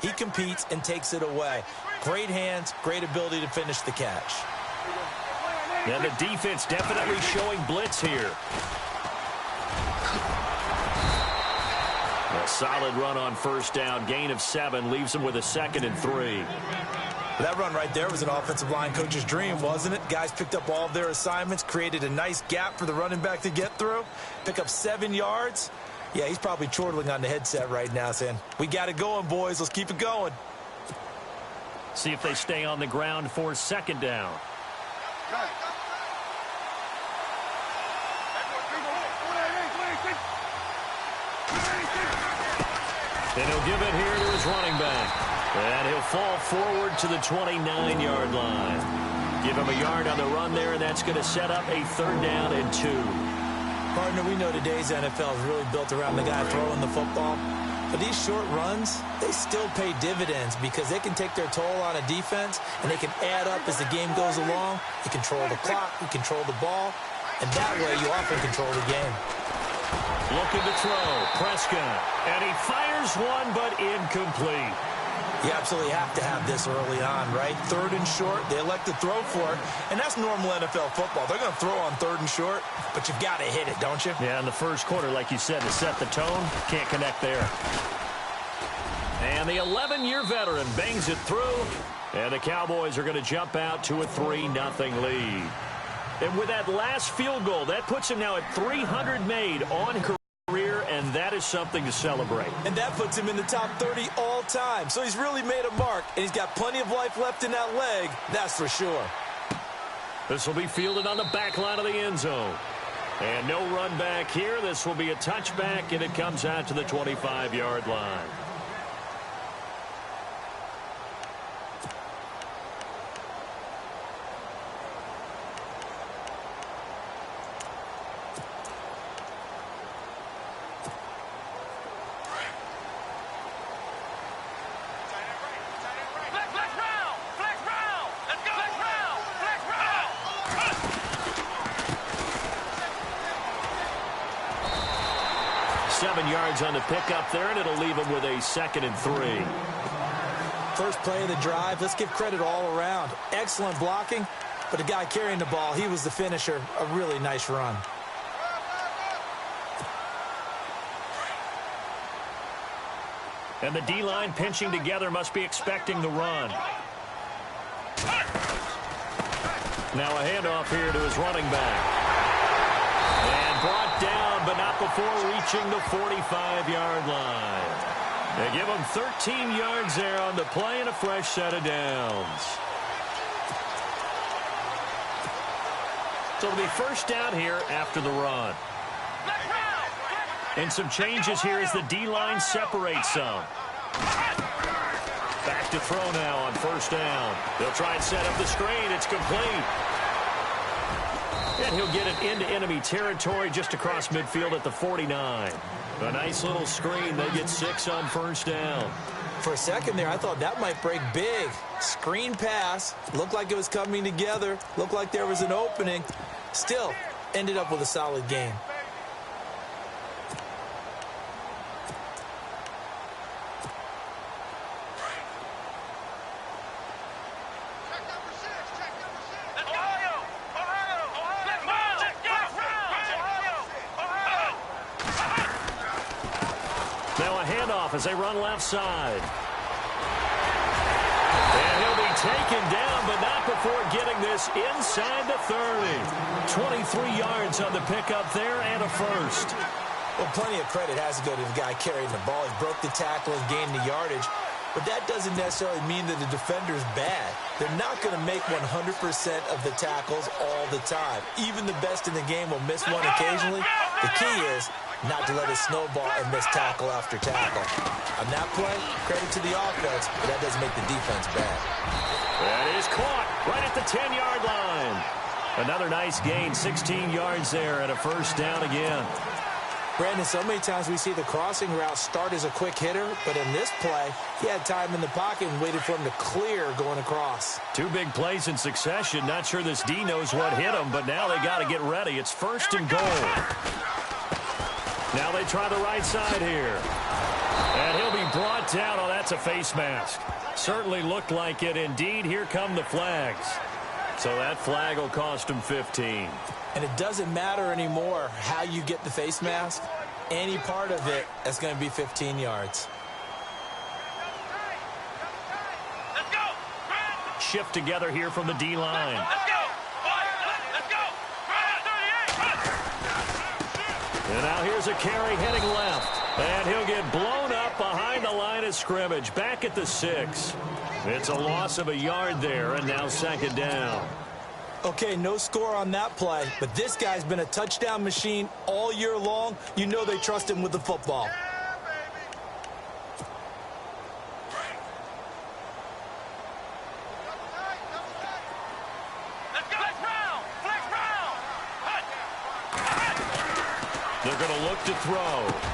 He competes and takes it away. Great hands, great ability to finish the catch. And the defense definitely showing blitz here. A solid run on first down. Gain of 7 leaves them with a 2nd and 3. That run right there was an offensive line coach's dream, wasn't it? Guys picked up all of their assignments, created a nice gap for the running back to get through, pick up 7 yards. Yeah, he's probably chortling on the headset right now saying, we got it going, boys. Let's keep it going. See if they stay on the ground for 2nd down. And he'll give it here to his running back. And he'll fall forward to the 29-yard line. Give him a yard on the run there, and that's going to set up a 3rd down and 2. Partner, we know today's NFL is really built around the guy throwing the football. But these short runs, they still pay dividends because they can take their toll on a defense, and they can add up as the game goes along. You control the clock, you control the ball, and that way you often control the game. Looking to throw, Prescott, and he fires one, but incomplete. You absolutely have to have this early on, right? 3rd and short, they elect to throw for it, and that's normal NFL football. They're going to throw on 3rd and short, but you've got to hit it, don't you? Yeah, in the first quarter, like you said, to set the tone, can't connect there. And the 11-year veteran bangs it through, and the Cowboys are going to jump out to a 3-0 lead. And with that last field goal, that puts him now at 300 made on career, and that is something to celebrate. And that puts him in the top 30 all time. So he's really made a mark, and he's got plenty of life left in that leg, that's for sure. This will be fielded on the back line of the end zone. And no run back here. This will be a touchback, and it comes out to the 25-yard line. On the pickup there, and it'll leave him with a 2nd and 3. First play of the drive, let's give credit all around. Excellent blocking, but the guy carrying the ball, he was the finisher. A really nice run. And the D-line pinching together must be expecting the run. Now a handoff here to his running back. And brought down, but not before reaching the 45-yard line. They give him 13 yards there on the play and a fresh set of downs. So it'll be first down here after the run. And some changes here as the D-line separates some. Back to throw now on first down. They'll try and set up the screen. It's complete. And he'll get it into enemy territory just across midfield at the 49. A nice little screen. They get 6 on first down. For a second there, I thought that might break big. Screen pass. Looked like it was coming together. Looked like there was an opening. Still, ended up with a solid game. As they run left side. And he'll be taken down, but not before getting this inside the 30. 23 yards on the pickup there and a first. Well, plenty of credit has to go to the guy carrying the ball. He broke the tackle and gained the yardage. But that doesn't necessarily mean that the defender is bad. They're not going to make 100% of the tackles all the time. Even the best in the game will miss one occasionally. The key is not to let it snowball and miss tackle after tackle. On that play, credit to the offense, but that doesn't make the defense bad. That is caught right at the 10-yard line. Another nice gain, 16 yards there and a first down again. Brandon, so many times we see the crossing route start as a quick hitter, but in this play, he had time in the pocket and waited for him to clear going across. 2 big plays in succession. Not sure this D knows what hit him, but now they got to get ready. It's first and goal. Now they try the right side here. And he'll be And brought down. Oh, that's a face mask. Certainly looked like it. Indeed, here come the flags. So that flag will cost him 15. And it doesn't matter anymore how you get the face mask. Any part of it is going to be 15 yards. Let's go. Shift together here from the D-line. Let's go. Let's go. 38. And now here's a carry heading left. And he'll get blown up behind the line of scrimmage. Back at the 6. It's a loss of a yard there, and now second down. Okay, no score on that play, but this guy's been a touchdown machine all year long. You know they trust him with the football. They're going to look to throw.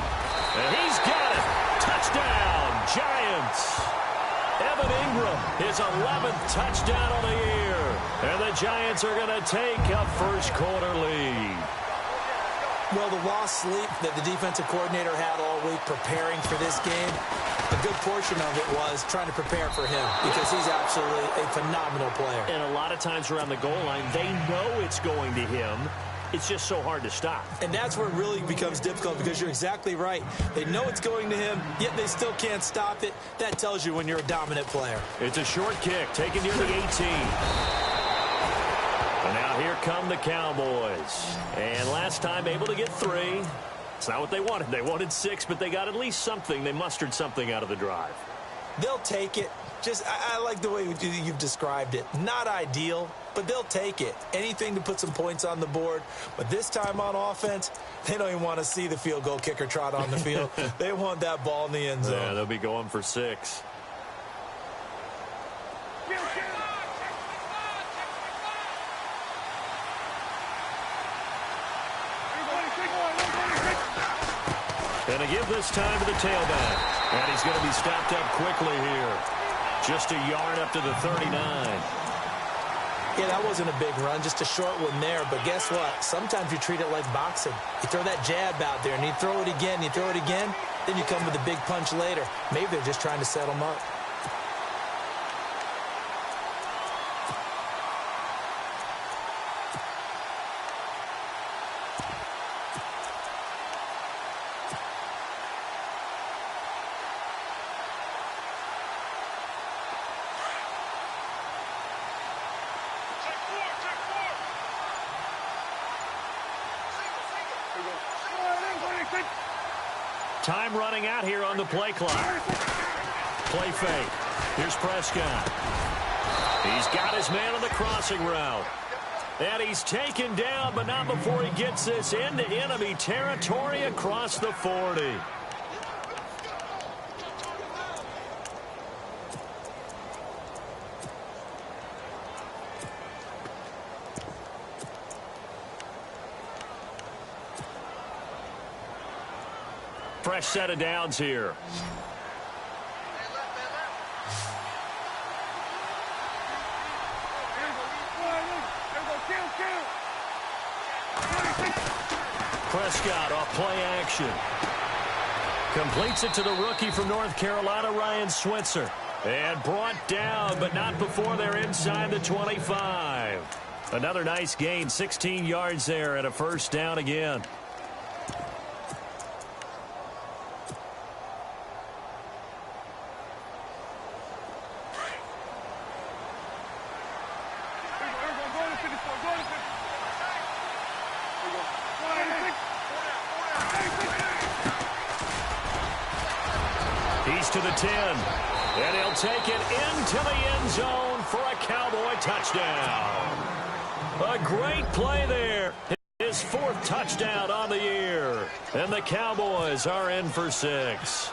And he's got it. Touchdown, Giants. Evan Ingram, his 11th touchdown of the year. And the Giants are going to take a first-quarter lead. Well, the lost sleep that the defensive coordinator had all week preparing for this game, a good portion of it was trying to prepare for him because he's absolutely a phenomenal player. And a lot of times around the goal line, they know it's going to him. It's just so hard to stop. And that's where it really becomes difficult because you're exactly right. They know it's going to him, yet they still can't stop it. That tells you when you're a dominant player. It's a short kick taken near the 18. And now here come the Cowboys. And last time able to get 3. It's not what they wanted. They wanted 6, but they got at least something. They mustered something out of the drive. They'll take it. I like the way you've described it. Not ideal, but they'll take it. Anything to put some points on the board. But this time on offense, they don't even want to see the field goal kicker trot on the field. They want that ball in the end zone. Yeah, they'll be going for 6. And a give this time to the tailback. And he's going to be stopped up quickly here. Just a yard up to the 39. Yeah, that wasn't a big run, just a short one there. But guess what? Sometimes you treat it like boxing. You throw that jab out there, and you throw it again, you throw it again, then you come with a big punch later. Maybe they're just trying to set them up. Time running out here on the play clock. Play fake. Here's Prescott. He's got his man on the crossing route. And he's taken down, but not before he gets this into enemy territory across the 40. Fresh set of downs here. Prescott off play action. Completes it to the rookie from North Carolina, Ryan Switzer. And brought down, but not before they're inside the 25. Another nice gain, 16 yards there and a first down again. He's to the 10, and he'll take it into the end zone for a Cowboy touchdown. A great play there. His 4th touchdown on the year, and the Cowboys are in for 6.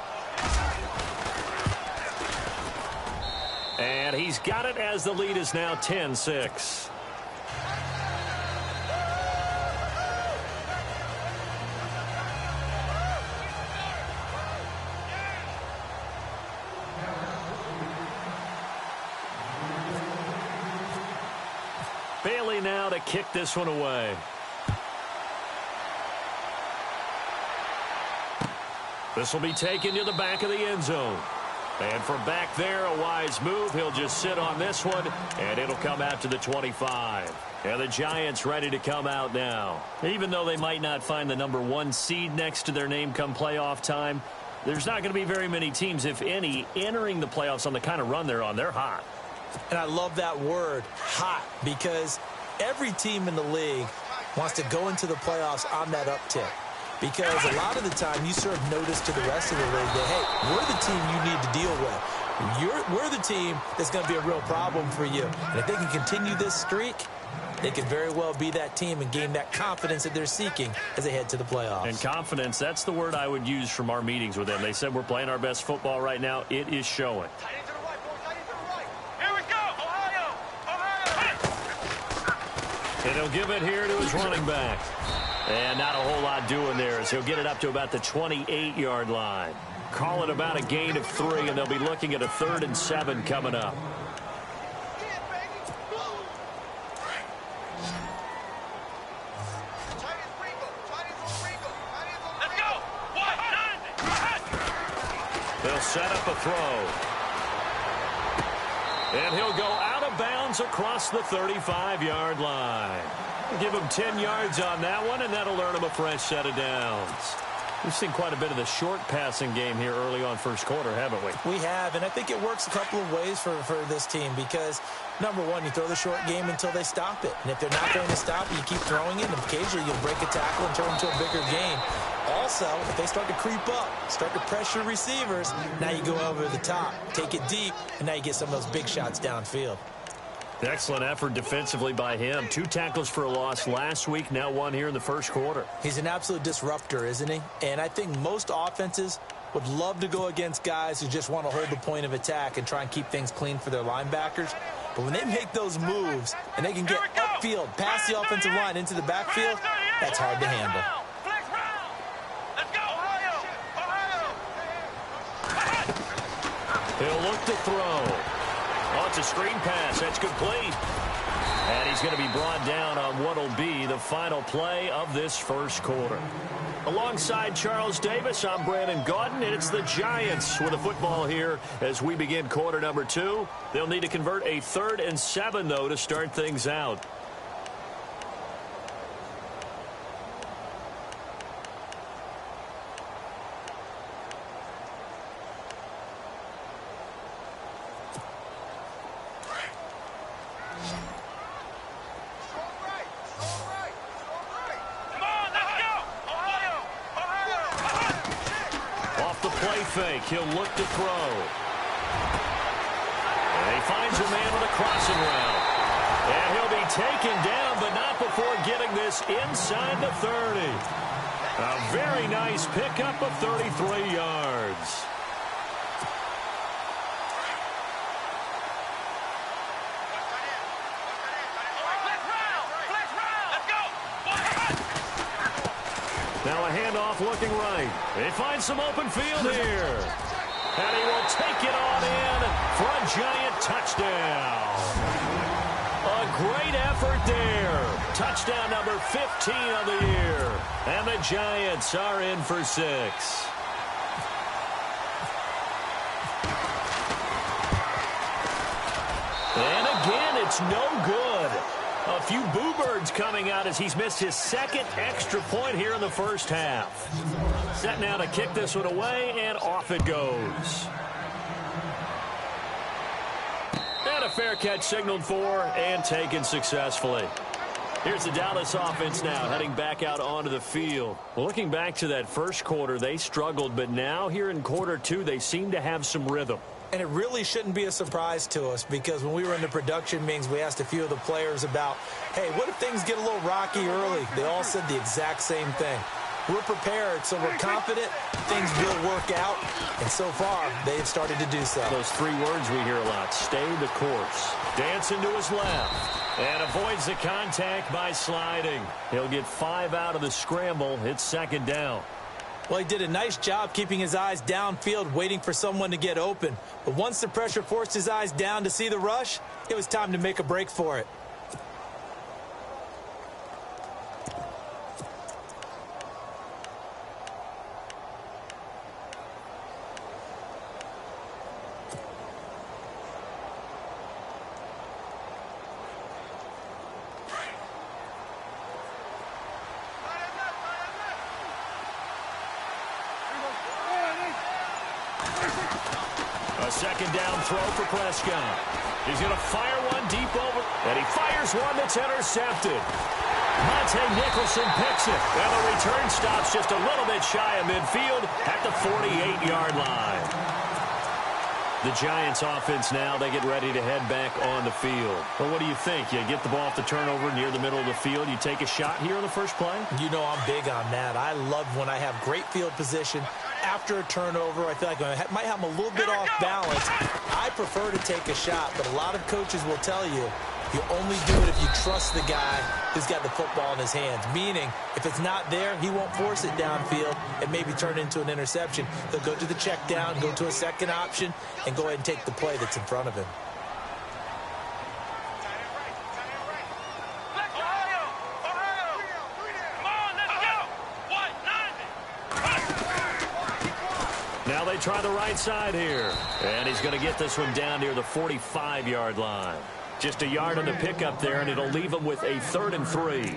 And he's got it as the lead is now 10-6. Bailey now to kick this one away. The This will be taken to the back of the end zone. And from back there, a wise move. He'll just sit on this one, and it'll come out to the 25. And the Giants ready to come out now. Even though they might not find the #1 seed next to their name come playoff time, there's not going to be very many teams, if any, entering the playoffs on the kind of run they're on. They're hot. And I love that word, hot, because every team in the league wants to go into the playoffs on that uptick. Because a lot of the time you serve notice to the rest of the league that, hey, we're the team you need to deal with. We're the team that's going to be a real problem for you. And if they can continue this streak, they could very well be that team and gain that confidence that they're seeking as they head to the playoffs. And confidence, that's the word I would use from our meetings with them. They said we're playing our best football right now. It is showing. Here we go, Ohio! Ohio! And he'll give it here to his running back. And not a whole lot doing there as he'll get it up to about the 28-yard line. Call it about a gain of 3, and they'll be looking at a 3rd and 7 coming up. Let's go! They'll set up a throw. And he'll go out of bounds across the 35-yard line. Give him 10 yards on that one, and that'll earn him a fresh set of downs. We've seen quite a bit of the short passing game here early on first quarter, haven't we? We have, and I think it works a couple of ways for this team because, number one, you throw the short game until they stop it. And if they're not going to stop it, you keep throwing it, and occasionally you'll break a tackle and turn it into a bigger game. Also, if they start to creep up, start to pressure receivers, now you go over the top, take it deep, and now you get some of those big shots downfield. Excellent effort defensively by him. 2 tackles for a loss last week, now 1 here in the first quarter. He's an absolute disruptor, isn't he? And I think most offenses would love to go against guys who just want to hold the point of attack and try and keep things clean for their linebackers. But when they make those moves and they can get upfield, past the offensive line into the backfield, that's hard to handle. He'll look to throw. Oh, it's a screen pass. That's complete. And he's going to be brought down on what will be the final play of this first quarter. Alongside Charles Davis, I'm Brandon Gaudin, and it's the Giants with the football here as we begin quarter number 2. They'll need to convert a 3rd and 7, though, to start things out. Fake. He'll look to throw. And he finds a man with a crossing route. And he'll be taken down, but not before getting this inside the 30. A very nice pickup of 33 yards. Now a handoff looking right. He finds some open field here. And he will take it on in for a Giant touchdown. A great effort there. Touchdown number 15 of the year. And the Giants are in for 6. And again, it's no good. A few boo birds coming out as he's missed his 2nd extra point here in the first half. Set now to kick this one away, and off it goes. And a fair catch signaled for and taken successfully. Here's the Dallas offense now heading back out onto the field. Well, looking back to that first quarter, they struggled, but now here in quarter 2, they seem to have some rhythm. And it really shouldn't be a surprise to us because when we were in the production meetings, we asked a few of the players about, hey, what if things get a little rocky early? They all said the exact same thing. We're prepared, so we're confident things will work out. And so far, they've started to do so. Those 3 words we hear a lot, stay the course. Dancing to his left. And avoids the contact by sliding. He'll get 5 out of the scramble. It's 2nd down. Well, he did a nice job keeping his eyes downfield, waiting for someone to get open. But once the pressure forced his eyes down to see the rush, it was time to make a break for it. second down throw for Prescott. He's going to fire one deep over, and he fires one that's intercepted. Monte Nicholson picks it, and the return stops just a little bit shy of midfield at the 48-yard line. The Giants offense now, they get ready to head back on the field. Well, what do you think? You get the ball off the turnover near the middle of the field. You take a shot here on the first play? You know I'm big on that. I love when I have great field position. After a turnover, I feel like I might have them a little bit off balance. I prefer to take a shot, but a lot of coaches will tell you, you only do it if you trust the guy who's got the football in his hands. Meaning, if it's not there, he won't force it downfield and maybe turn it into an interception. He'll go to the check down, go to a second option, and go ahead and take the play that's in front of him. Now they try the right side here. And he's going to get this one down near the 45-yard line. Just a yard on the pickup there, and it'll leave him with a 3rd and 3.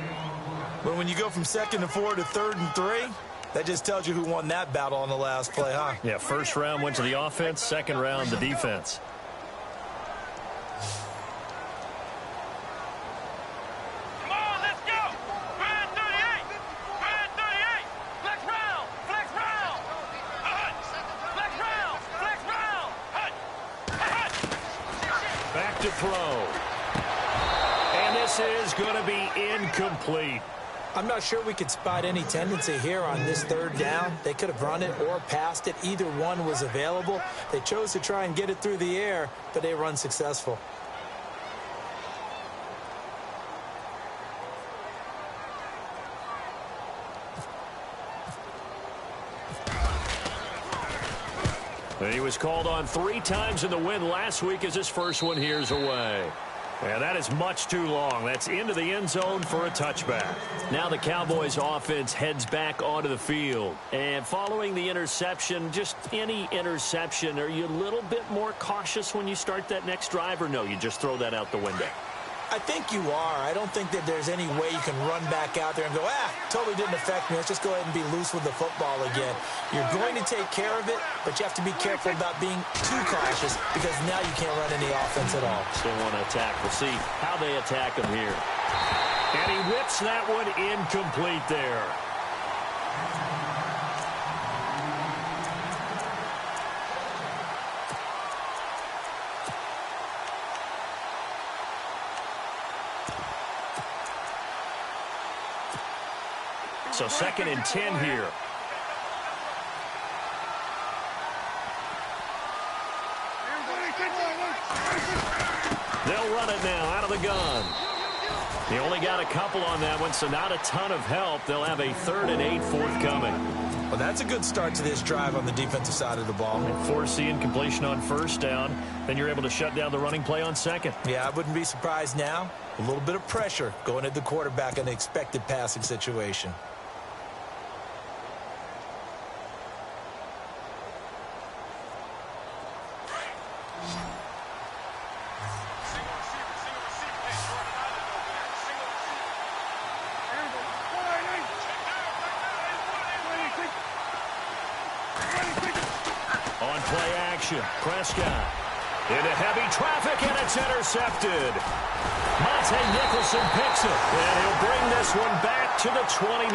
Well, when you go from 2nd and 4 to 3rd and 3, that just tells you who won that battle on the last play, huh? Yeah, first round went to the offense, second round the defense. Come on, let's go! Grand 38! Grand 38! Flex round! Flex round! Flex round! Flex round! Back to throw. And this is going to be incomplete. I'm not sure we could spot any tendency here on this 3rd down. They could have run it or passed it. Either one was available. They chose to try and get it through the air, but they were unsuccessful. He was called on 3 times in the win last week as his first one here's away. And that is much too long. That's into the end zone for a touchback. Now the Cowboys offense heads back onto the field. And following the interception, just any interception, are you a little bit more cautious when you start that next drive, or no, you just throw that out the window? I think you are. I don't think that there's any way you can run back out there and go, totally didn't affect me. Let's just go ahead and be loose with the football again. You're going to take care of it, but you have to be careful about being too cautious because now you can't run any offense at all. Still want to attack. We'll see how they attack him here. And he whips that one incomplete there. So 2nd and 10 here. They'll run it now out of the gun. He only got a couple on that one, so not a ton of help. They'll have a 3rd and 8 forthcoming. Well, that's a good start to this drive on the defensive side of the ball. And force the incompletion on 1st down. Then you're able to shut down the running play on 2nd. Yeah, I wouldn't be surprised now. A little bit of pressure going at the quarterback in an expected passing situation. Prescott into heavy traffic, and it's intercepted. Monte Nicholson picks it, and he'll bring this one back to the 29.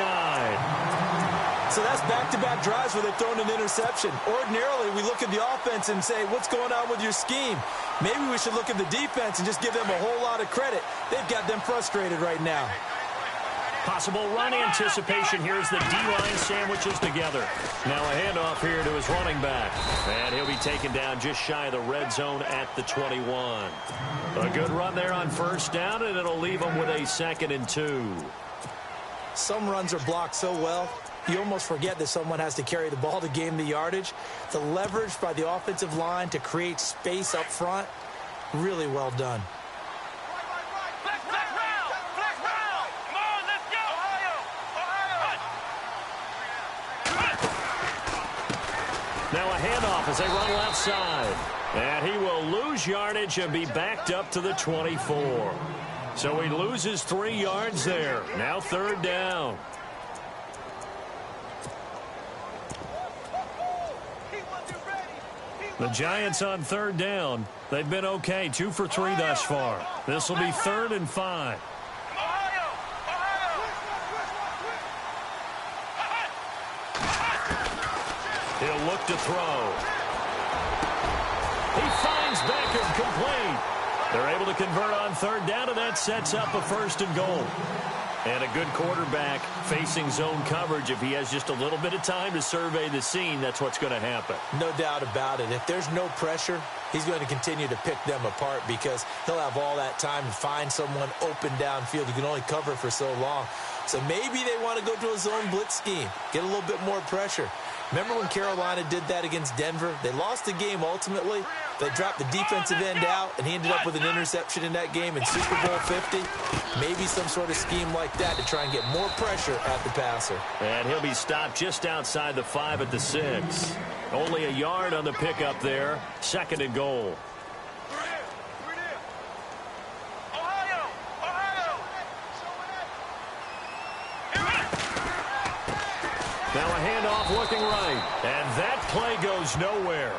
So that's back-to-back drives where they've thrown an interception. Ordinarily, we look at the offense and say, what's going on with your scheme? Maybe we should look at the defense and just give them a whole lot of credit. They've got them frustrated right now. Possible run anticipation here as the D-line sandwiches together. Now a handoff here to his running back. And he'll be taken down just shy of the red zone at the 21. A good run there on 1st down, and it'll leave him with a 2nd and 2. Some runs are blocked so well, you almost forget that someone has to carry the ball to gain the yardage. The leverage by the offensive line to create space up front, really well done. Now a handoff as they run left side. And he will lose yardage and be backed up to the 24. So he loses 3 yards there. Now 3rd down. The Giants on third down. They've been okay, 2 for 3 thus far. This will be 3rd and 5. He'll look to throw. He finds Beckham complete. They're able to convert on third down, and that sets up a 1st and goal. And a good quarterback facing zone coverage. If he has just a little bit of time to survey the scene, that's what's going to happen. No doubt about it. If there's no pressure, he's going to continue to pick them apart because he'll have all that time to find someone open downfield. You can only cover for so long. So maybe they want to go to a zone blitz scheme, get a little bit more pressure. Remember when Carolina did that against Denver? They lost the game ultimately. They dropped the defensive end out, and he ended up with an interception in that game in Super Bowl 50. Maybe some sort of scheme like that to try and get more pressure at the passer. And he'll be stopped just outside the 5 at the 6. Only a yard on the pickup there. 2nd and goal. Now a handoff looking right. And that play goes nowhere.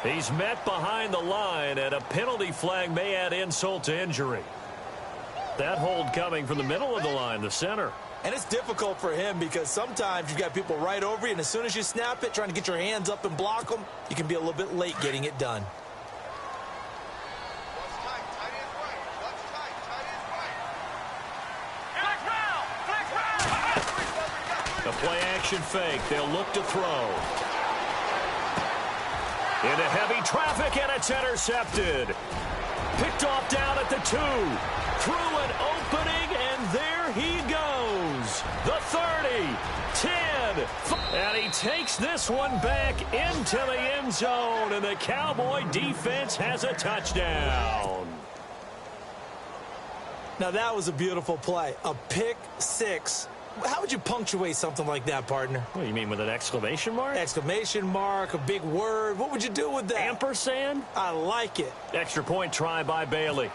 He's met behind the line, and a penalty flag may add insult to injury. That hold coming from the middle of the line, the center. And it's difficult for him because sometimes you've got people right over you, and as soon as you snap it, trying to get your hands up and block them, you can be a little bit late getting it done. A play-action fake. They'll look to throw. Into heavy traffic, and it's intercepted. Picked off down at the 2. Through an opening, and there he goes. The 30, 10, and he takes this one back into the end zone, and the Cowboy defense has a touchdown. Now that was a beautiful play. A pick 6. How would you punctuate something like that, partner? What do you mean, with an exclamation mark? Exclamation mark, a big word. What would you do with that? Ampersand? I like it. Extra point try by Bailey.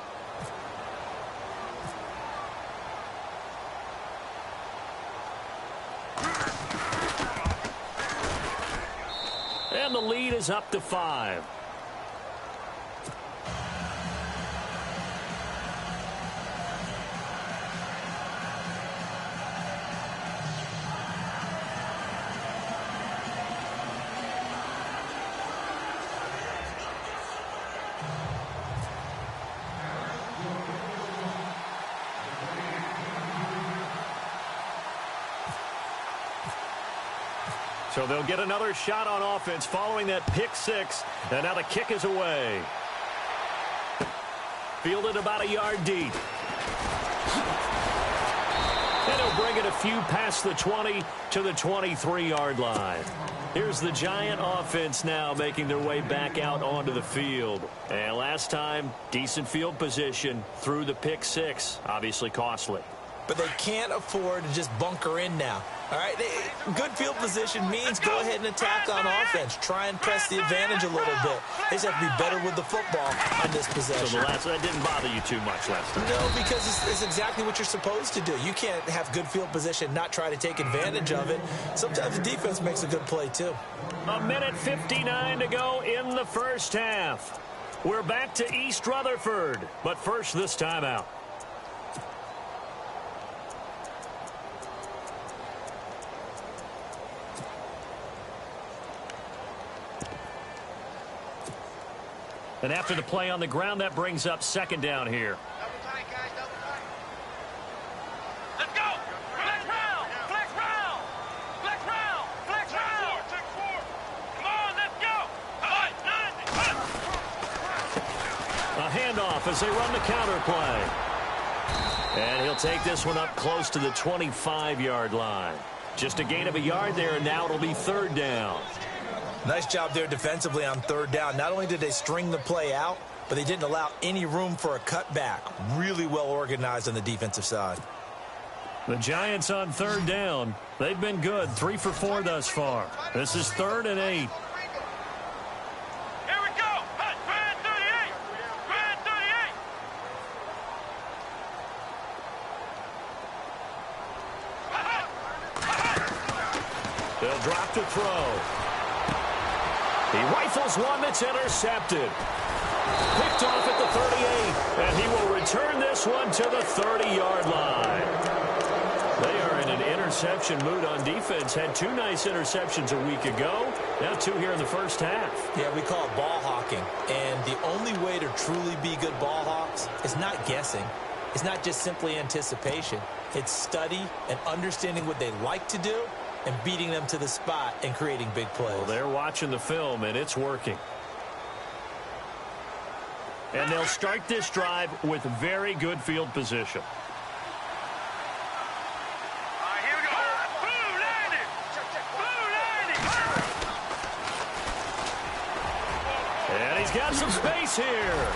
And the lead is up to 5. So they'll get another shot on offense following that pick 6. And now the kick is away. Fielded about a yard deep. And he'll bring it a few past the 20 to the 23-yard line. Here's the Giant offense now making their way back out onto the field. And last time, decent field position through the pick 6. Obviously costly. But they can't afford to just bunker in now. All right, good field position means go ahead and attack on offense. Try and press the advantage a little bit. They just have to be better with the football on this possession. So that didn't bother you too much last time? No, because it's exactly what you're supposed to do. You can't have good field position, not try to take advantage of it. Sometimes the defense makes a good play, too. 1:59 to go in the first half. We're back to East Rutherford, but first this timeout. And after the play on the ground, that brings up 2nd down here. Double tight, guys, double tight. Let's go! Flex round! Flex round! Flex round! Flex round! Take 4! Come on, let's go! A handoff as they run the counter play. And he'll take this one up close to the 25-yard line. Just a gain of a yard there, and now it'll be 3rd down. Nice job there defensively on 3rd down. Not only did they string the play out, but they didn't allow any room for a cutback. Really well organized on the defensive side. The Giants on 3rd down. They've been good, 3 for 4 thus far. This is 3rd and 8. Here we go! Grand 38! Grand 38! They'll drop to throw. He rifles one that's intercepted. Picked off at the 38, and he will return this one to the 30-yard line. They are in an interception mood on defense. Had 2 nice interceptions a week ago. Now 2 here in the first half. Yeah, we call it ball hawking. And the only way to truly be good ball hawks is not guessing. It's not just simply anticipation. It's study and understanding what they like to do and beating them to the spot and creating big plays. Well, they're watching the film, and it's working. And they'll start this drive with very good field position. And he's got some space here.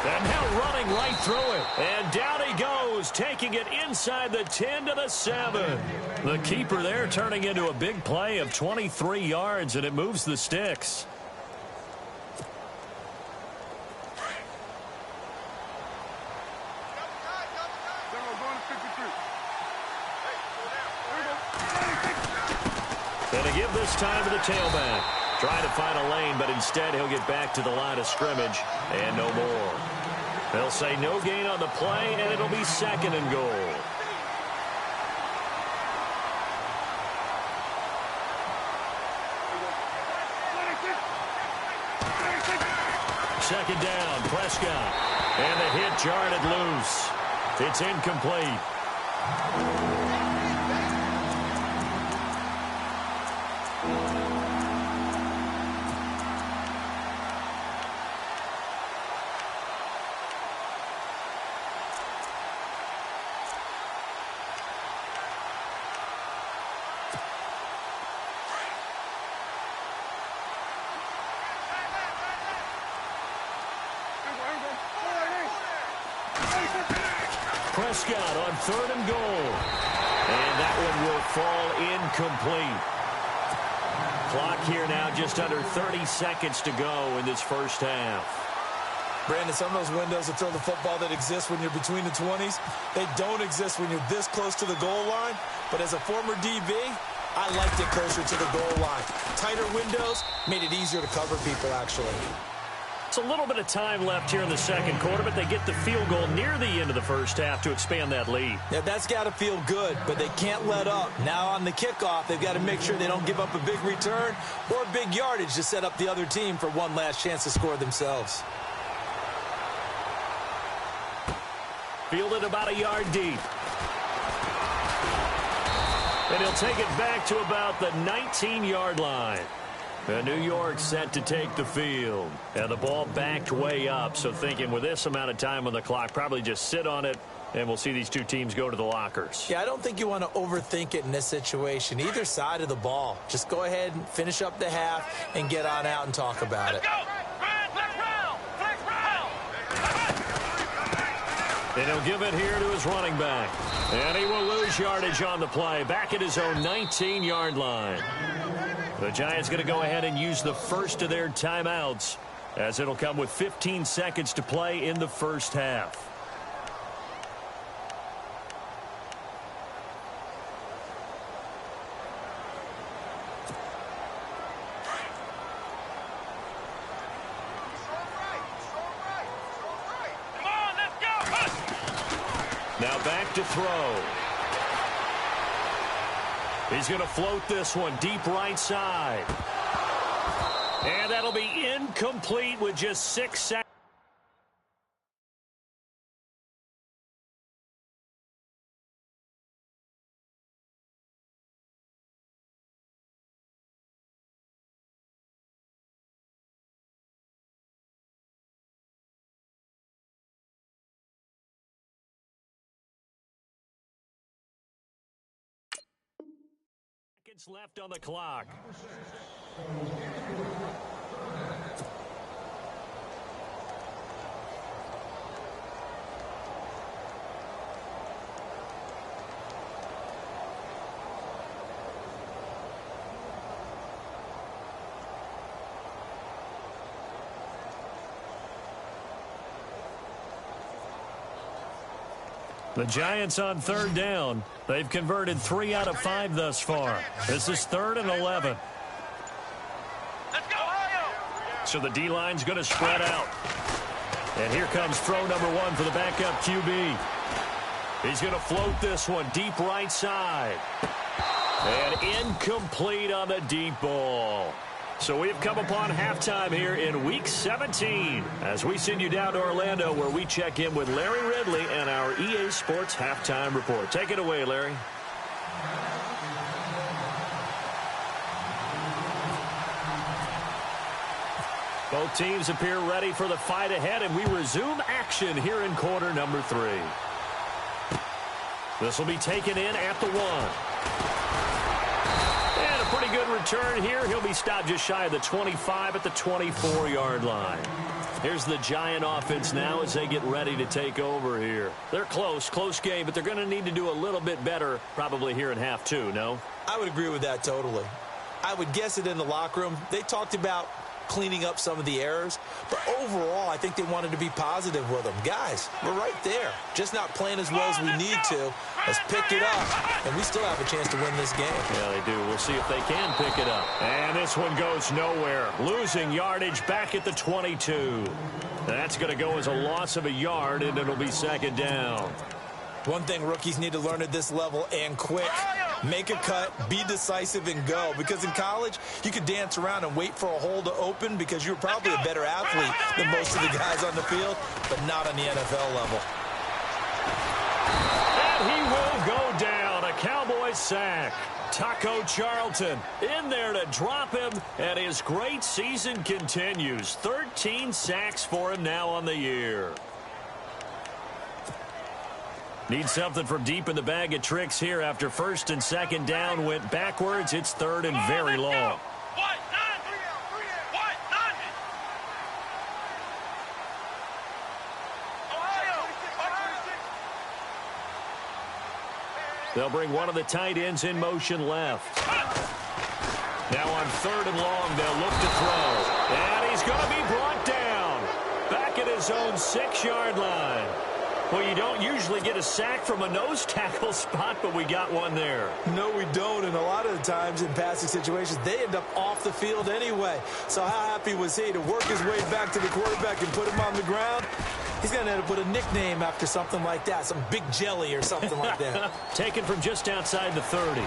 And now running right through it. And down he goes, taking it inside the 10 to the 7. The keeper there turning into a big play of 23 yards, and it moves the sticks. Going to give this time to the tailback. Trying to find a lane, but instead he'll get back to the line of scrimmage and no more. They'll say no gain on the play, and it'll be 2nd and goal. Second down, Prescott. And the hit jarred it loose. It's incomplete. Prescott on 3rd and goal. And that one will fall incomplete. Clock here now just under 30 seconds to go in this first half. Brandon, some of those windows to throw the football that exist when you're between the 20s, they don't exist when you're this close to the goal line. But as a former DB, I liked it closer to the goal line. Tighter windows made it easier to cover people, actually. It's a little bit of time left here in the second quarter, but they get the field goal near the end of the first half to expand that lead. Yeah, that's got to feel good, but they can't let up. Now on the kickoff, they've got to make sure they don't give up a big return or big yardage to set up the other team for one last chance to score themselves. Fielded about a yard deep. And he'll take it back to about the 19-yard line. New York set to take the field. And the ball backed way up, so thinking with this amount of time on the clock, probably just sit on it, and we'll see these two teams go to the lockers. Yeah, I don't think you want to overthink it in this situation. Either side of the ball. Just go ahead and finish up the half and get on out and talk about it. Let's go! Flex round! Flex round! And he'll give it here to his running back. And he will lose yardage on the play, back at his own 19-yard line. The Giants going to go ahead and use the first of their timeouts, as it'll come with 15 seconds to play in the first half. Come on, let's go! Now back to throw. He's going to float this one deep right side. And that'll be incomplete with just 6 seconds. Left on the clock. The Giants on 3rd down. They've converted 3 out of 5 thus far. This is 3rd and 11. Let's go, Ohio! So the D-line's going to spread out. And here comes throw number one for the backup QB. He's going to float this one deep right side. And incomplete on the deep ball. So we've come upon halftime here in Week 17 as we send you down to Orlando where we check in with Larry Ridley and our EA Sports Halftime Report. Take it away, Larry. Both teams appear ready for the fight ahead, and we resume action here in quarter number 3. This will be taken in at the 1. And a pretty good return here. He'll be stopped just shy of the 25 at the 24-yard line. Here's the Giant offense now as they get ready to take over here. They're close game, but they're going to need to do a little bit better probably here in half 2, no? I would agree with that totally. I would guess it in the locker room. They talked about cleaning up some of the errors, but overall I think they wanted to be positive with them. Guys, we're right there, just not playing as well as we need to. Let's pick it up, and we still have a chance to win this game. Yeah, they do. We'll see if they can pick it up. And this one goes nowhere, losing yardage back at the 22. That's going to go as a loss of a yard, and it'll be second down. One thing rookies need to learn at this level, and quick: make a cut, be decisive, and go. Because in college, you could dance around and wait for a hole to open because you're probably a better athlete than most of the guys on the field, but not on the NFL level. And he will go down. A Cowboys sack. Taco Charlton in there to drop him, and his great season continues. 13 sacks for him now on the year. Need something from deep in the bag of tricks here after first and second down went backwards. It's third and very long. They'll bring one of the tight ends in motion left. Now on third and long, they'll look to throw. And he's going to be brought down. Back at his own 6-yard line. Well, you don't usually get a sack from a nose tackle spot, but we got one there. No, we don't, and a lot of the times in passing situations, they end up off the field anyway. So how happy was he to work his way back to the quarterback and put him on the ground? He's going to end up with a nickname after something like that, some Big Jelly or something like that. Taken from just outside the 30.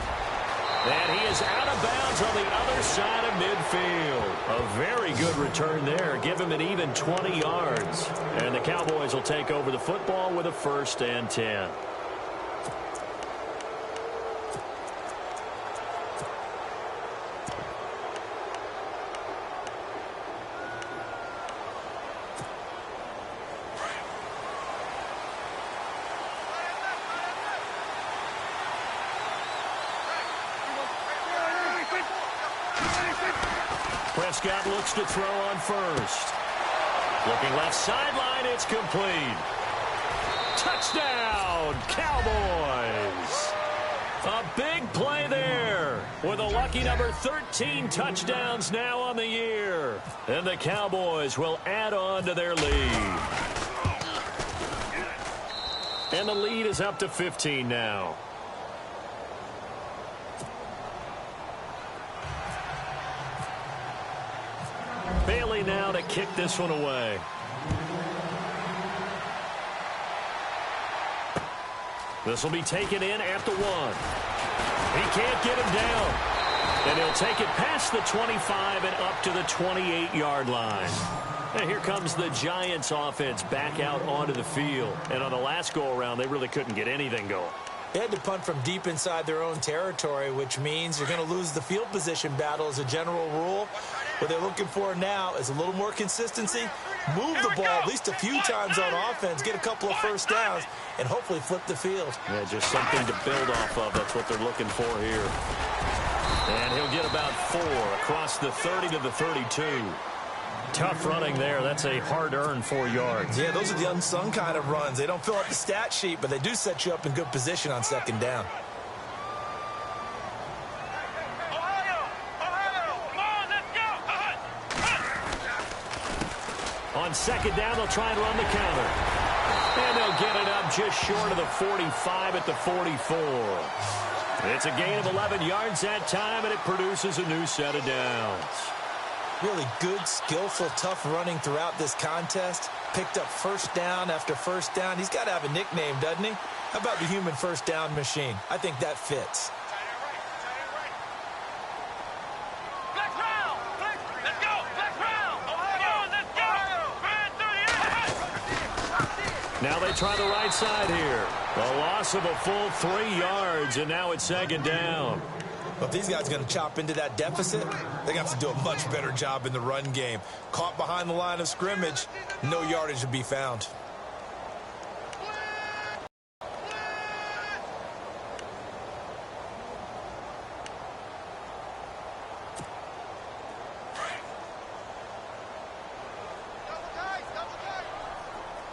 And he is out of bounds on the other side of midfield. A very good return there. Give him an even 20 yards. And the Cowboys will take over the football with a 1st and 10. Prescott looks to throw on first. Looking left sideline, it's complete. Touchdown, Cowboys. A big play there with a lucky number 13 touchdowns now on the year. And the Cowboys will add on to their lead. And the lead is up to 15 now. Bailey now to kick this one away. This will be taken in at the 1. He can't get him down. And he'll take it past the 25 and up to the 28-yard line. And here comes the Giants offense back out onto the field. And on the last go-around, they really couldn't get anything going. They had to punt from deep inside their own territory, which means you're going to lose the field position battle as a general rule. What they're looking for now is a little more consistency, move the ball at least a few times on offense, get a couple of first downs, and hopefully flip the field. Yeah, just something to build off of. That's what they're looking for here. And he'll get about 4 across the 30 to the 32. Tough running there. That's a hard-earned 4 yards. Yeah, those are the unsung kind of runs. They don't fill up the stat sheet, but they do set you up in good position on second down. On second down, they'll try and run the counter. And they'll get it up just short of the 45 at the 44. It's a gain of 11 yards that time, and it produces a new set of downs. Really good, skillful, tough running throughout this contest. Picked up first down after first down. He's got to have a nickname, doesn't he? How about the human first down machine? I think that fits. Flex round! Flex! Let's go! Flex round! Let's go! Now they try the right side here. A loss of a full 3 yards, and now it's second down. Well, if these guys are going to chop into that deficit, they're going to have to do a much better job in the run game. Caught behind the line of scrimmage, no yardage to be found.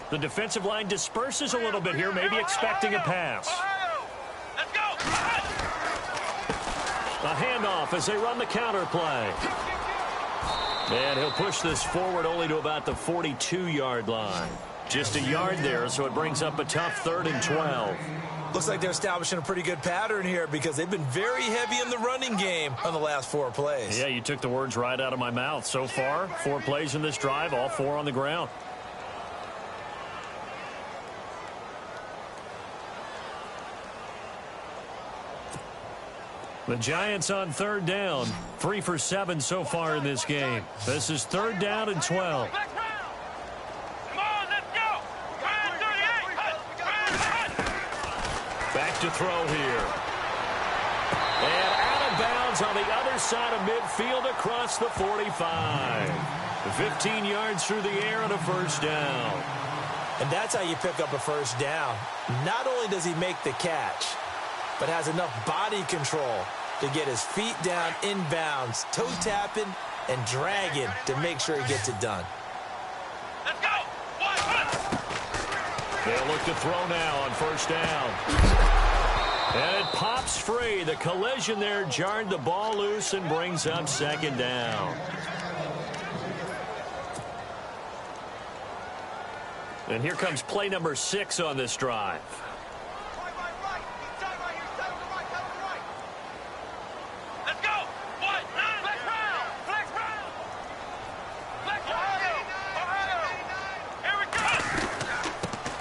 The defensive line disperses a little bit here, maybe expecting a pass. Let's go! A handoff as they run the counter play. And he'll push this forward only to about the 42-yard line. Just a yard there, so it brings up a tough 3rd and 12. Looks like they're establishing a pretty good pattern here because they've been very heavy in the running game on the last 4 plays. Yeah, you took the words right out of my mouth. So far, 4 plays in this drive, all 4 on the ground. The Giants on 3rd down, 3 for 7 so far in this game. This is 3rd down and 12. Come on, let's go! 38! Back to throw here. And out of bounds on the other side of midfield across the 45. 15 yards through the air and a first down. And that's how you pick up a first down. Not only does he make the catch, but has enough body control to get his feet down inbounds, toe tapping and dragging to make sure he gets it done. Let's go! They'll look to throw now on first down. And it pops free. The collision there jarred the ball loose and brings up second down. And here comes play number 6 on this drive.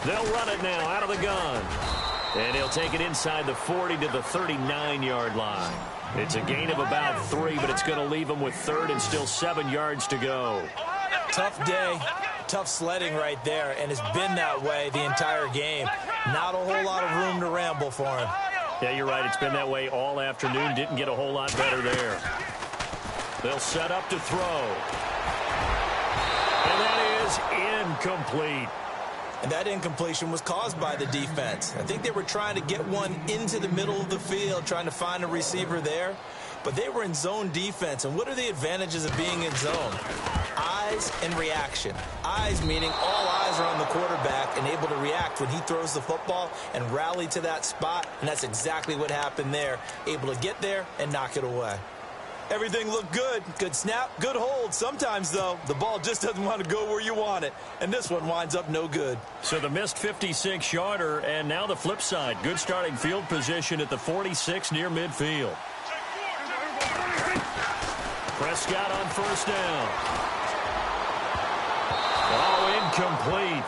They'll run it now out of the gun. And he'll take it inside the 40 to the 39-yard line. It's a gain of about 3, but it's going to leave him with 3rd and still 7 yards to go. Tough day, tough sledding right there, and it's been that way the entire game. Not a whole lot of room to ramble for him. Yeah, you're right. It's been that way all afternoon. Didn't get a whole lot better there. They'll set up to throw. And that is incomplete. And that incompletion was caused by the defense. I think they were trying to get one into the middle of the field, trying to find a receiver there. But they were in zone defense. And what are the advantages of being in zone? Eyes and reaction. Eyes meaning all eyes are on the quarterback and able to react when he throws the football and rally to that spot. And that's exactly what happened there. Able to get there and knock it away. Everything looked good. Good snap, good hold. Sometimes, though, the ball just doesn't want to go where you want it. And this one winds up no good. So the missed 56-yarder, and now the flip side. Good starting field position at the 46 near midfield. Prescott on first down. Oh, incomplete.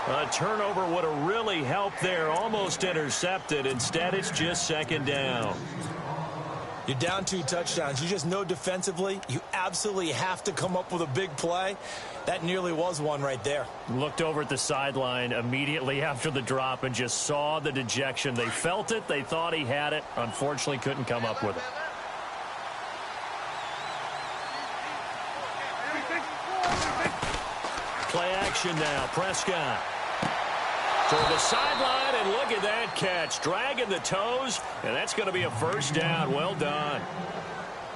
A turnover would have really helped there. Almost intercepted. Instead, it's just second down. You're down 2 touchdowns. You just know defensively you absolutely have to come up with a big play. That nearly was one right there. Looked over at the sideline immediately after the drop and just saw the dejection. They felt it. They thought he had it. Unfortunately, couldn't come up with it. Play action now. Prescott. Toward the sideline, and look at that catch. Dragging the toes, and that's going to be a first down. Well done.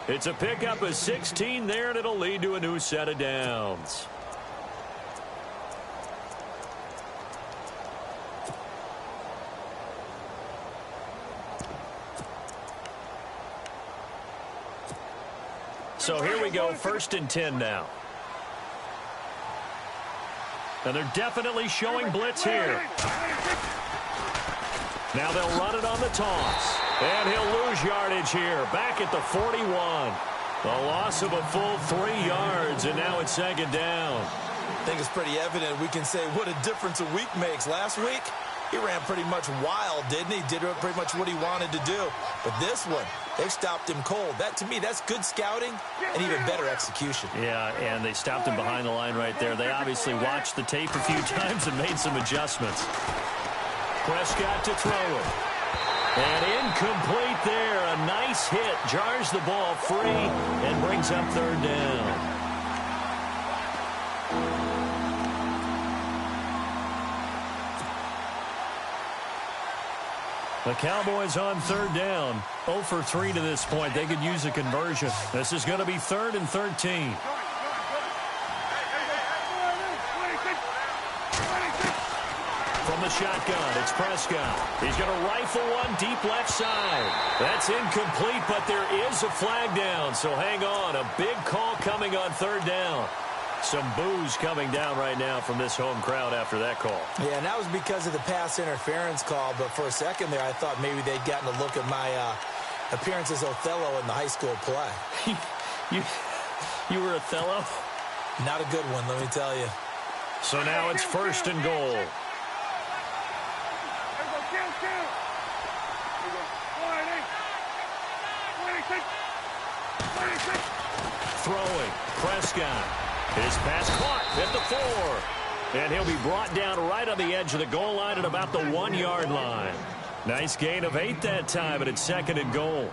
It's a pickup of 16 there, and it'll lead to a new set of downs. So here we go, 1st and 10 now. And they're definitely showing blitz here. Now they'll run it on the toss. And he'll lose yardage here. Back at the 41. A loss of a full 3 yards, and now it's second down. I think it's pretty evident. We can say what a difference a week makes. Last week, he ran pretty much wild, didn't he? Did pretty much what he wanted to do. But this one, they've stopped him cold. That, to me, that's good scouting and even better execution. Yeah, and they stopped him behind the line right there. They obviously watched the tape a few times and made some adjustments. Prescott to throw it. And incomplete there. A nice hit. Jars the ball free and brings up third down. The Cowboys on third down. 0 for 3 to this point. They could use a conversion. This is going to be 3rd and 13. From the shotgun, it's Prescott. He's going to rifle one deep left side. That's incomplete, but there is a flag down, so hang on. A big call coming on third down. Some boos coming down right now from this home crowd after that call. Yeah, and that was because of the pass interference call, but for a second there, I thought maybe they'd gotten a look at my appearance as Othello in the high school play. You were Othello? Not a good one, let me tell you. So now it's 1st and goal. Throwing, Prescott. His pass caught at the 4. And he'll be brought down right on the edge of the goal line at about the 1-yard line. Nice gain of 8 that time, and it's 2nd and goal.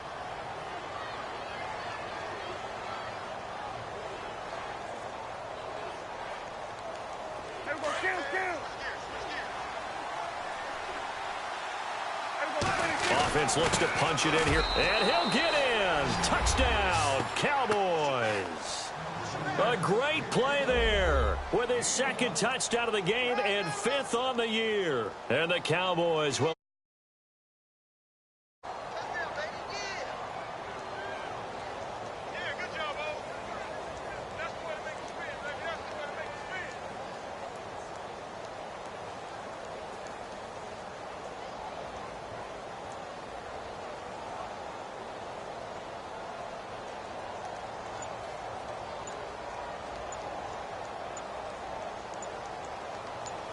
Offense looks to punch it in here. And he'll get in. Touchdown, Cowboys. A great play there with his 2nd touchdown of the game and 5th on the year. And the Cowboys will.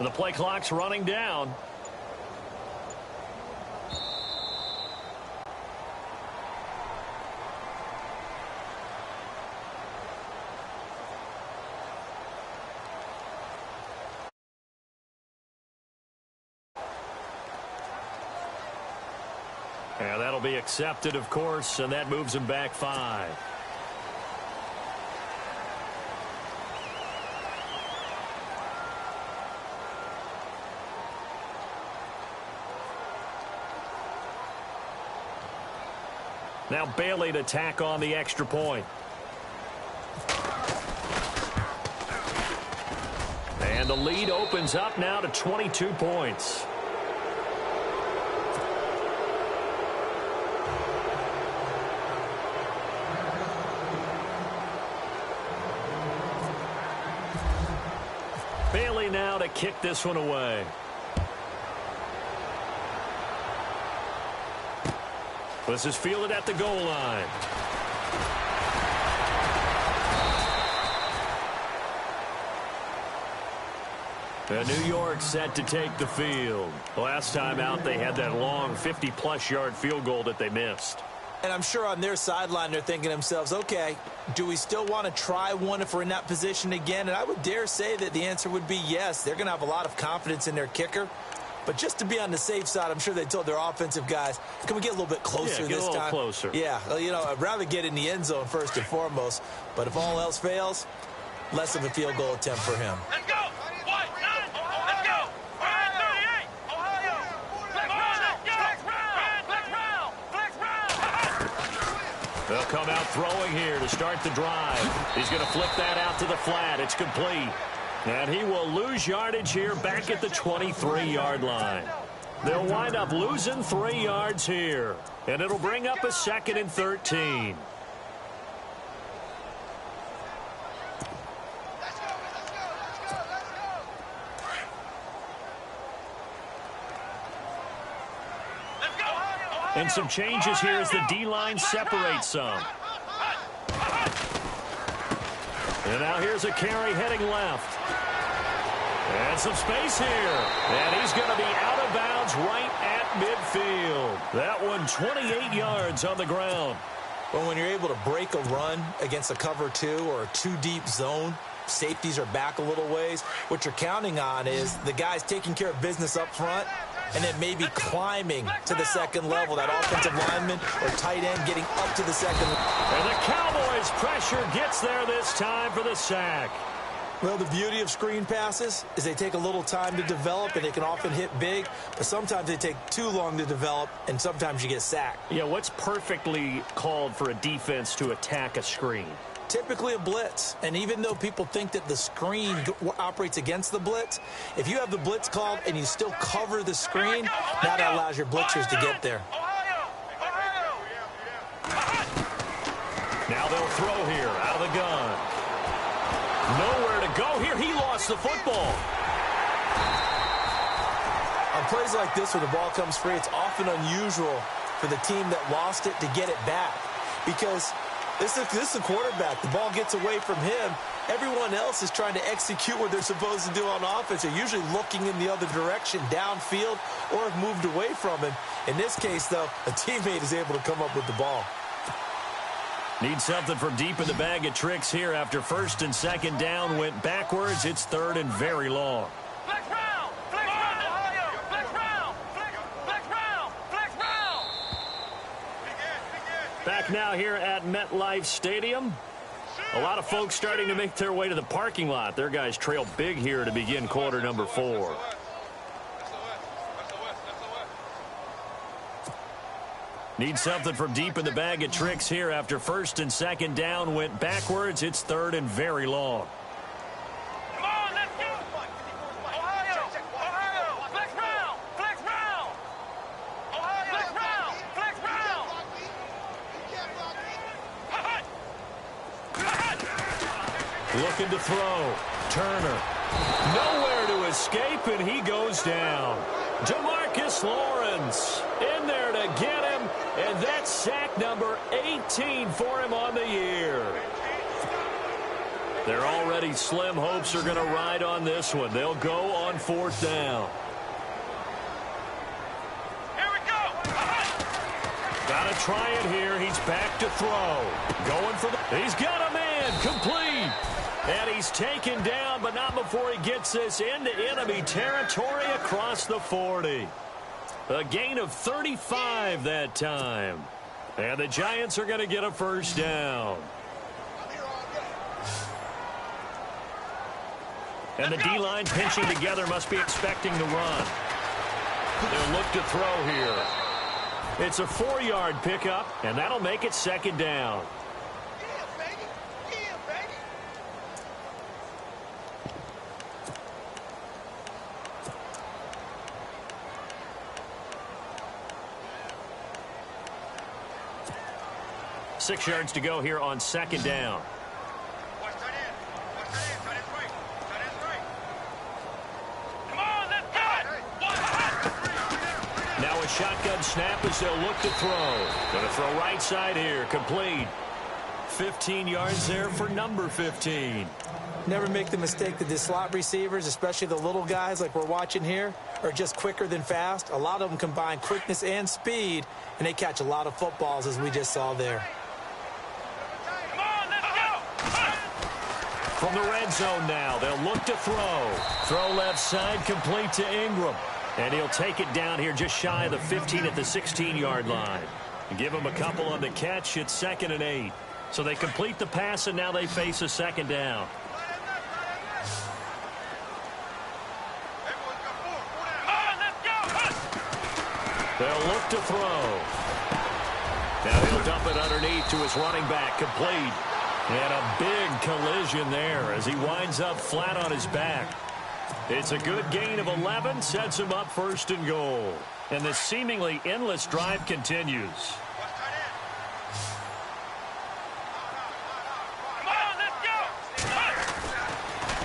The play clock's running down. And that'll be accepted, of course, and that moves him back 5. Now Bailey to tack on the extra point. And the lead opens up now to 22 points. Bailey now to kick this one away. This is fielded at the goal line. And New York set to take the field. Last time out, they had that long 50-plus yard field goal that they missed. And I'm sure on their sideline, they're thinking to themselves, okay, do we still want to try one if we're in that position again? And I would dare say that the answer would be yes. They're going to have a lot of confidence in their kicker. But just to be on the safe side, I'm sure they told their offensive guys, can we get a little bit closer this time? Yeah, get a little closer. Yeah, well, you know, I'd rather get in the end zone first and foremost. But if all else fails, less of a field goal attempt for him. Let's go. White, 9. Let's go. 38. Ohio. Flex round. They'll come out throwing here to start the drive. He's going to flip that out to the flat. It's complete. And he will lose yardage here back at the 23-yard line. They'll wind up losing 3 yards here. And it'll bring up a 2nd and 13. And some changes here as the D-line separates some. And now here's a carry heading left. And some space here. And he's going to be out of bounds right at midfield. That one 28 yards on the ground. Well, when you're able to break a run against a cover 2 or a 2-deep zone, safeties are back a little ways. What you're counting on is the guys taking care of business up front and then maybe climbing to the second level. That offensive lineman or tight end getting up to the second. And the Cowboys' pressure gets there this time for the sack. Well, the beauty of screen passes is they take a little time to develop, and they can often hit big, but sometimes they take too long to develop, and sometimes you get sacked. Yeah, what's perfectly called for a defense to attack a screen? Typically a blitz, and even though people think that the screen operates against the blitz, if you have the blitz called and you still cover the screen, now that allows your blitzers to get there. Now they'll throw here out of the gun. Nowhere to go here. He lost the football. On plays like this where the ball comes free, it's often unusual for the team that lost it to get it back because this is a quarterback. The ball gets away from him. Everyone else is trying to execute what they're supposed to do on offense. They're usually looking in the other direction, downfield, or have moved away from him. In this case, though, a teammate is able to come up with the ball. Need something from deep in the bag of tricks here after first and second down went backwards. It's third and very long. Flex round! Flex round! Ohio! Flex round! Flex round! Flex round! Back now here at MetLife Stadium. A lot of folks starting to make their way to the parking lot. Their guys trail big here to begin quarter number 4. Need something from deep in the bag of tricks here after first and second down went backwards. It's third and very long. Come on, let's go! Ohio! Ohio! Flex round! Flex round! Ohio! Flex round! Flex round! Looking to throw. Turner. Nowhere to escape, and he goes down. DeMarcus Lawrence in there to get him, and that's sack number 18 for him on the year. Their already slim hopes are going to ride on this one. They'll go on 4th down. Here we go! Got to try it here. He's back to throw. Going for the... He's got a man. Complete. And he's taken down, but not before he gets this into enemy territory across the 40. A gain of 35 that time. And the Giants are going to get a first down. And the D-line pinching together must be expecting the run. They'll look to throw here. It's a 4-yard pickup, and that'll make it second down. 6 yards to go here on second down. Come on, let's go! Now a shotgun snap as they'll look to throw. Going to throw right side here. Complete. 15 yards there for number 15. Never make the mistake that the slot receivers, especially the little guys like we're watching here, are just quicker than fast. A lot of them combine quickness and speed, and they catch a lot of footballs, as we just saw there. Come on, let's go! From the red zone now, they'll look to throw. Throw left side, complete to Ingram. And he'll take it down here just shy of the 15 at the 16-yard line. Give him a couple on the catch. It's 2nd and 8. So they complete the pass, and now they face a second down. They'll look to throw. Now he'll dump it underneath to his running back, complete. And a big collision there as he winds up flat on his back. It's a good gain of 11, sets him up 1st and goal. And the seemingly endless drive continues.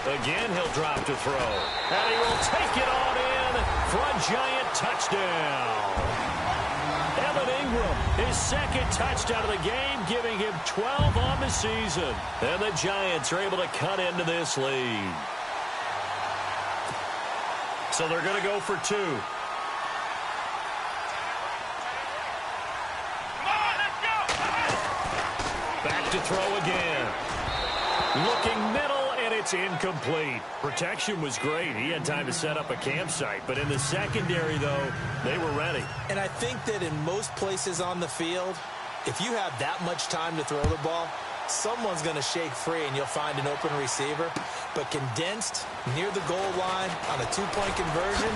Again, he'll drop to throw. And he will take it on in for a Giant touchdown. Evan Ingram, his second touchdown of the game, giving him 12 on the season. And the Giants are able to cut into this lead. So they're going to go for 2. Back to throw again. Looking middle, and it's incomplete. Protection was great. He had time to set up a campsite. But in the secondary, though, they were ready. And I think that in most places on the field, if you have that much time to throw the ball, someone's going to shake free and you'll find an open receiver. But condensed, near the goal line, on a two-point conversion,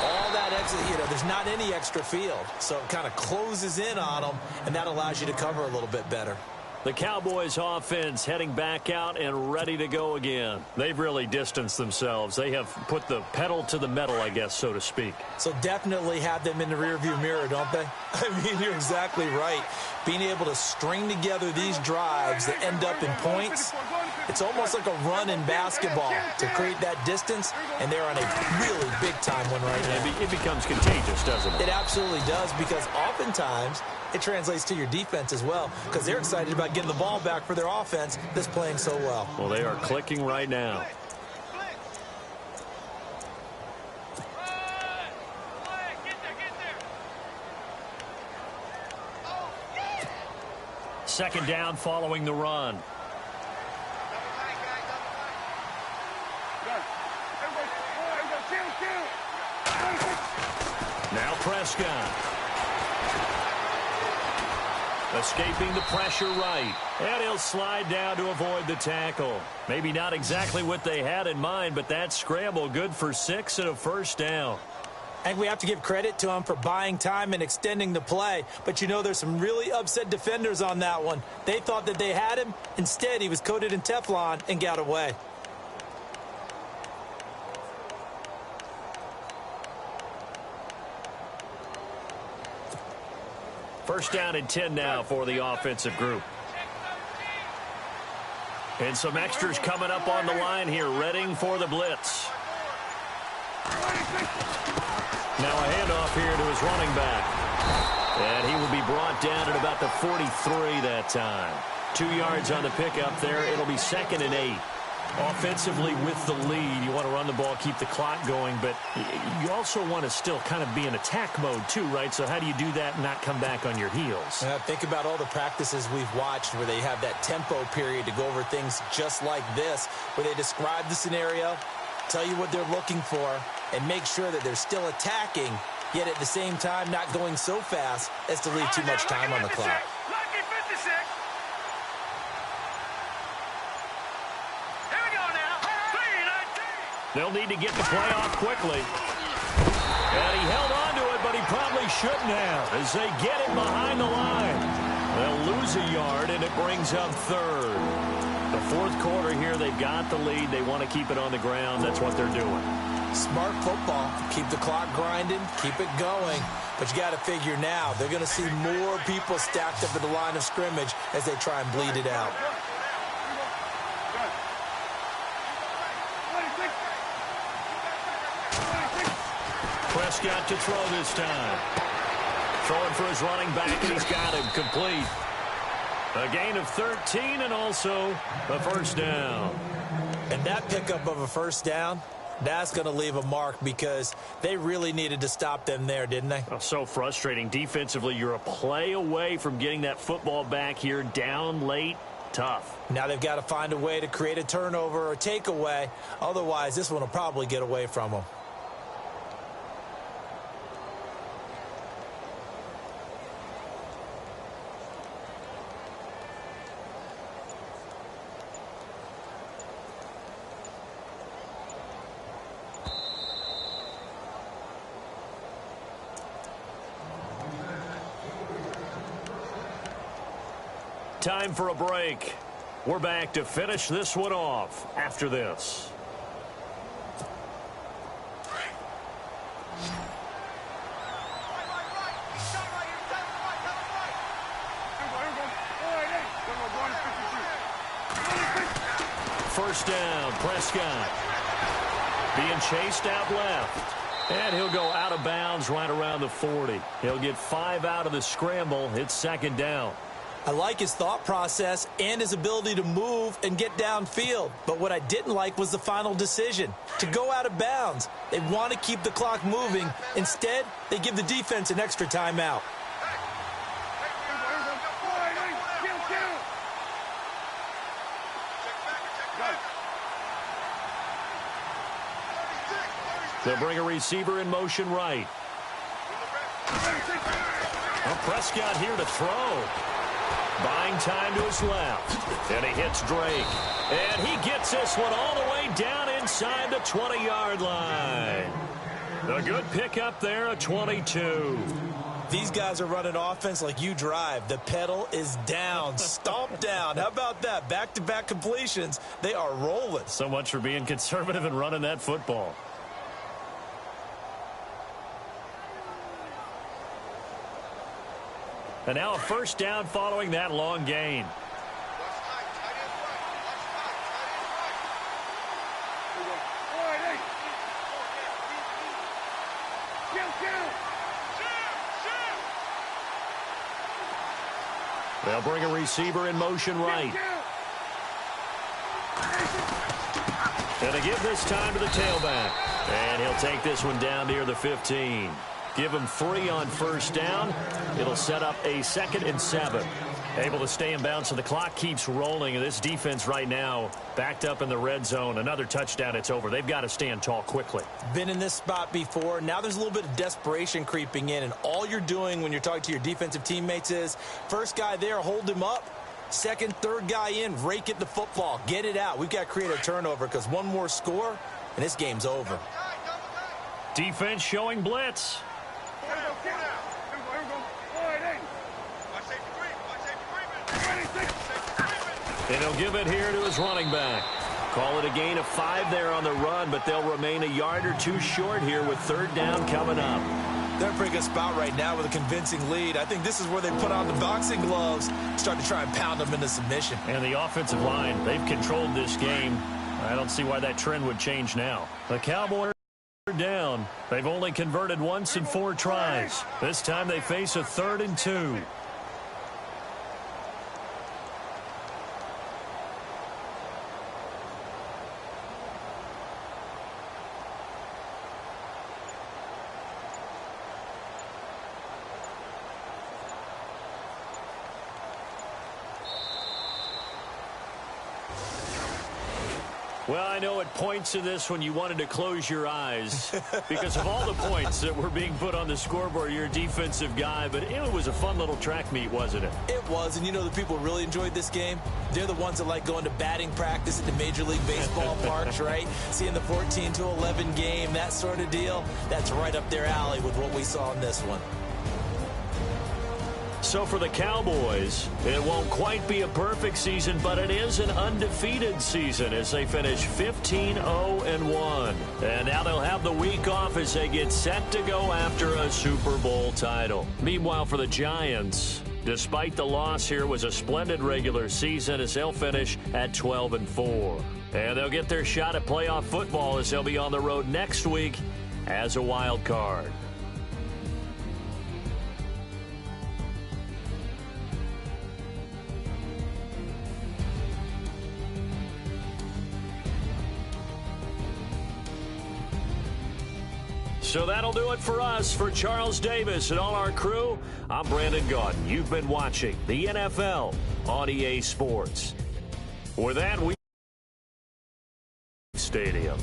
all that extra, there's not any extra field. So it kind of closes in on them, and that allows you to cover a little bit better. The Cowboys offense heading back out and ready to go again. They've really distanced themselves. They have put the pedal to the metal, I guess, so to speak. So definitely have them in the rearview mirror, don't they? I mean, you're exactly right. Being able to string together these drives that end up in points, it's almost like a run in basketball to create that distance, and they're on a really big-time one right now. It becomes contagious, doesn't it? It absolutely does, because oftentimes it translates to your defense as well, because they're excited about getting the ball back for their offense that's playing so well. Well, they are clicking right now. Second down following the run. Now Prescott. Escaping the pressure right. And he'll slide down to avoid the tackle. Maybe not exactly what they had in mind, but that scramble good for 6 and a first down. And we have to give credit to him for buying time and extending the play. But, there's some really upset defenders on that one. They thought that they had him. Instead, he was coated in Teflon and got away. First down and 10 now for the offensive group. And some extras coming up on the line here, readying for the blitz. Now a handoff here to his running back. And he will be brought down at about the 43 that time. 2 yards on the pickup there. It'll be 2nd and 8. Offensively with the lead, you want to run the ball, keep the clock going, but you also want to still kind of be in attack mode too, right? So how do you do that and not come back on your heels? Think about all the practices we've watched where they have that tempo period to go over things just like this, where they describe the scenario, tell you what they're looking for, and make sure that they're still attacking, yet at the same time not going so fast as to leave too much time on the clock. They'll need to get the play off quickly. And he held on to it, but he probably shouldn't have as they get it behind the line. They'll lose a yard, and it brings up 3rd. The 4th quarter here, they've got the lead. They want to keep it on the ground. That's what they're doing. Smart football. Keep the clock grinding. Keep it going. But you got to figure now, they're going to see more people stacked up at the line of scrimmage as they try and bleed it out. Prescott to throw this time. Throwing for his running back, and he's got him complete. A gain of 13 and also a first down. And that pickup of a first down, that's going to leave a mark because they really needed to stop them there, didn't they? Oh, so frustrating. Defensively, you're a play away from getting that football back here down late. Tough. Now they've got to find a way to create a turnover or takeaway. Otherwise, this one will probably get away from them. Time for a break. We're back to finish this one off after this. First down, Prescott. Being chased out left. And he'll go out of bounds right around the 40. He'll get 5 out of the scramble. It's second down. I like his thought process and his ability to move and get downfield. But what I didn't like was the final decision, to go out of bounds. They want to keep the clock moving. Instead, they give the defense an extra timeout. They'll bring a receiver in motion right. Well, Prescott here to throw. Buying time to his left. And he hits Drake. And he gets this one all the way down inside the 20-yard line. A good pickup there, a 22. These guys are running offense like you drive. The pedal is down, stomped down. How about that? Back-to-back completions. They are rolling. So much for being conservative and running that football. And now a first down following that long gain. They'll bring a receiver in motion right. And they give this time to the tailback. And he'll take this one down near the 15. Give him 3 on first down. It'll set up a 2nd and 7. Able to stay in bounds, so the clock keeps rolling. And this defense right now backed up in the red zone. Another touchdown, it's over. They've got to stand tall quickly. Been in this spot before. Now there's a little bit of desperation creeping in. And all you're doing when you're talking to your defensive teammates is, first guy there, hold him up. Second, third guy in, rake at the football. Get it out. We've got to create a turnover because one more score, and this game's over. Defense showing blitz. And he'll give it here to his running back. Call it a gain of 5 there on the run, but they'll remain a yard or 2 short here with third down coming up. They're in a pretty good spot right now with a convincing lead. I think this is where they put on the boxing gloves, start to try and pound them into submission. And the offensive line, they've controlled this game. I don't see why that trend would change now. The Cowboys are down. They've only converted once in 4 tries. This time they face a 3rd and 2. Well, I know at points in this when you wanted to close your eyes because of all the points that were being put on the scoreboard. You're a defensive guy, but it was a fun little track meet, wasn't it? It was, and you know the people who really enjoyed this game? They're the ones that like going to batting practice at the Major League Baseball parks, right? Seeing the 14-11 game, that sort of deal. That's right up their alley with what we saw in this one. So for the Cowboys, it won't quite be a perfect season, but it is an undefeated season as they finish 15-0-1. And now they'll have the week off as they get set to go after a Super Bowl title. Meanwhile, for the Giants, despite the loss here, was a splendid regular season as they'll finish at 12-4. And they'll get their shot at playoff football as they'll be on the road next week as a wild card. So that'll do it for us. For Charles Davis and all our crew, I'm Brandon Gaudin. You've been watching the NFL on EA Sports. With that, we stadium.